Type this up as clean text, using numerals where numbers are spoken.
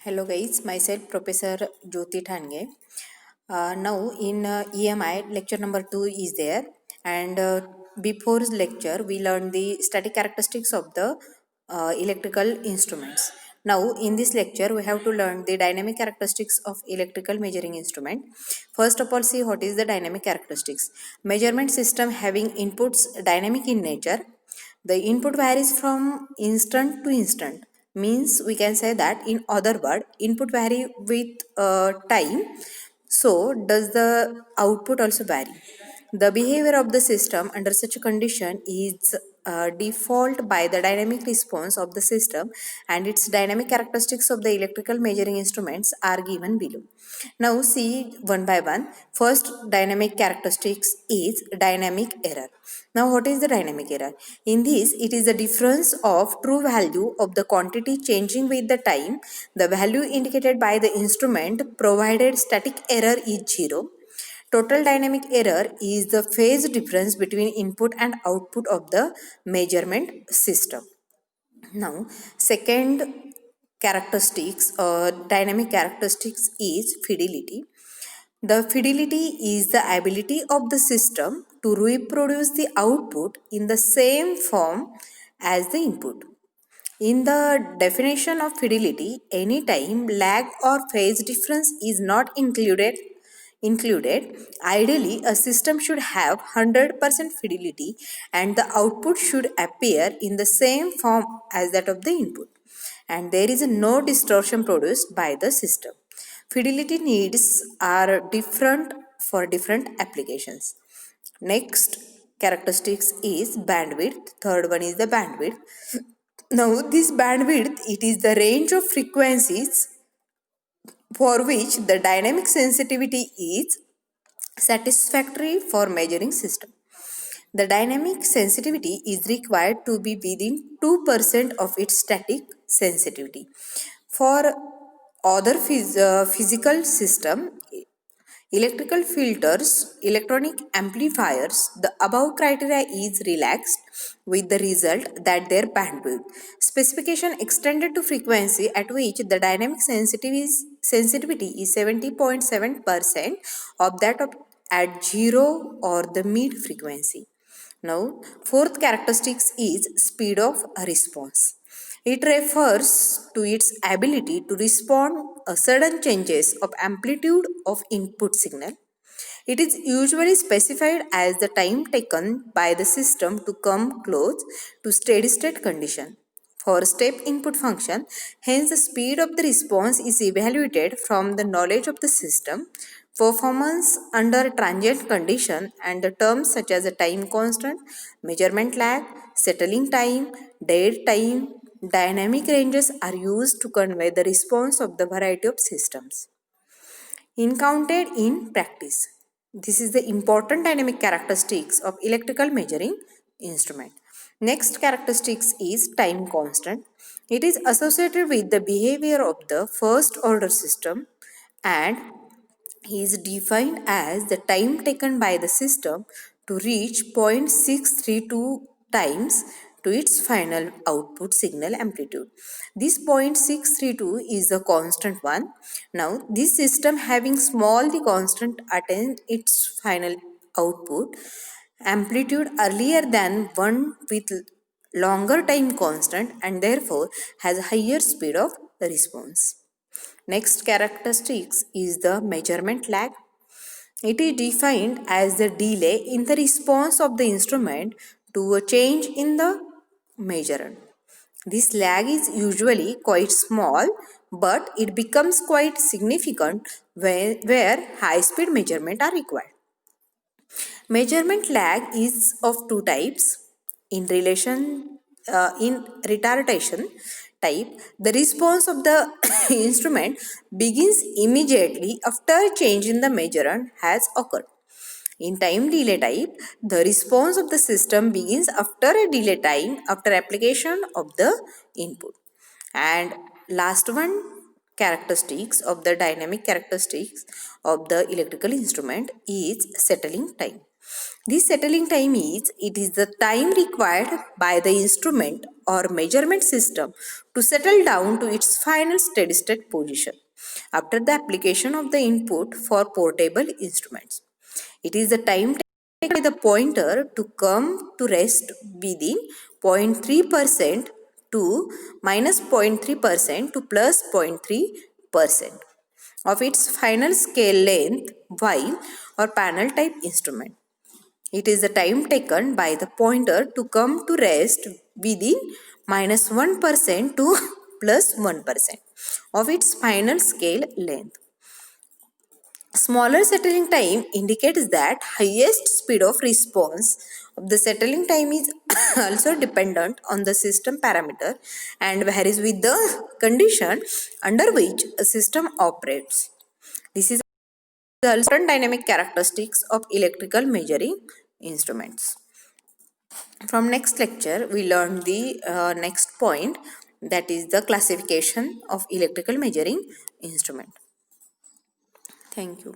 Hello guys, myself Professor Jyoti Thange. Now in EMI lecture number 2 is there, and before lecture we learned the static characteristics of the electrical instruments. Now in this lecture we have to learn the dynamic characteristics of electrical measuring instrument. First of all, see what is the dynamic characteristics. Measurement system having inputs dynamic in nature. The input varies from instant to instant, means we can say that in other word input vary with time, so does the output also vary. The behavior of the system under such a condition is default by the dynamic response of the system, and its dynamic characteristics of the electrical measuring instruments are given below. Now see one by one. First dynamic characteristics is dynamic error. Now what is the dynamic error? In this, it is the difference of true value of the quantity changing with the time. The value indicated by the instrument provided static error is 0. Total dynamic error is the phase difference between input and output of the measurement system. Now, second characteristics or dynamic characteristics is fidelity. The fidelity is the ability of the system to reproduce the output in the same form as the input. In the definition of fidelity, any time lag or phase difference is not included. Ideally, a system should have 100% fidelity and the output should appear in the same form as that of the input, and there is no distortion produced by the system. Fidelity needs are different for different applications. Next characteristics is bandwidth. Third one is the bandwidth. Now this bandwidth, it is the range of frequencies for which the dynamic sensitivity is satisfactory for measuring system. The dynamic sensitivity is required to be within 2% of its static sensitivity. For other physical system, electrical filters, electronic amplifiers, the above criteria is relaxed with the result that their bandwidth specification extended to frequency at which the dynamic sensitivity is 70.7% of that of at 0 or the mid frequency. Now, fourth characteristics is speed of response. It refers to its ability to respond to sudden changes of amplitude of input signal. It is usually specified as the time taken by the system to come close to steady state condition. For step input function, hence the speed of the response is evaluated from the knowledge of the system, performance under transient condition, and the terms such as the time constant, measurement lag, settling time, dead time, dynamic ranges are used to convey the response of the variety of systems encountered in practice. This is the important dynamic characteristics of electrical measuring instrument. Next characteristics is time constant. It is associated with the behavior of the first order system and is defined as the time taken by the system to reach 0.632 times to its final output signal amplitude. This 0.632 is the constant one. Now, this system having small the constant attain its final output amplitude earlier than one with longer time constant, and therefore has higher speed of response. Next characteristics is the measurement lag. It is defined as the delay in the response of the instrument to a change in the measurement. This lag is usually quite small, but it becomes quite significant where high-speed measurement are required. Measurement lag is of two types. In retardation type, the response of the instrument begins immediately after change in the measurement has occurred. In time delay type, the response of the system begins after a delay time after application of the input. And last one, characteristics of the dynamic characteristics of the electrical instrument is settling time. This settling time is the time required by the instrument or measurement system to settle down to its final steady state position after the application of the input for portable instruments. It is the time taken by the pointer to come to rest within 0.3% to minus 0.3% to plus 0.3% of its final scale length while or panel type instrument. It is the time taken by the pointer to come to rest within minus 1% to plus 1% of its final scale length. Smaller settling time indicates that highest speed of response of the settling time is also dependent on the system parameter and varies with the condition under which a system operates. This is the certain dynamic characteristics of electrical measuring instruments. From next lecture, we learn the next point, that is the classification of electrical measuring instrument. Thank you.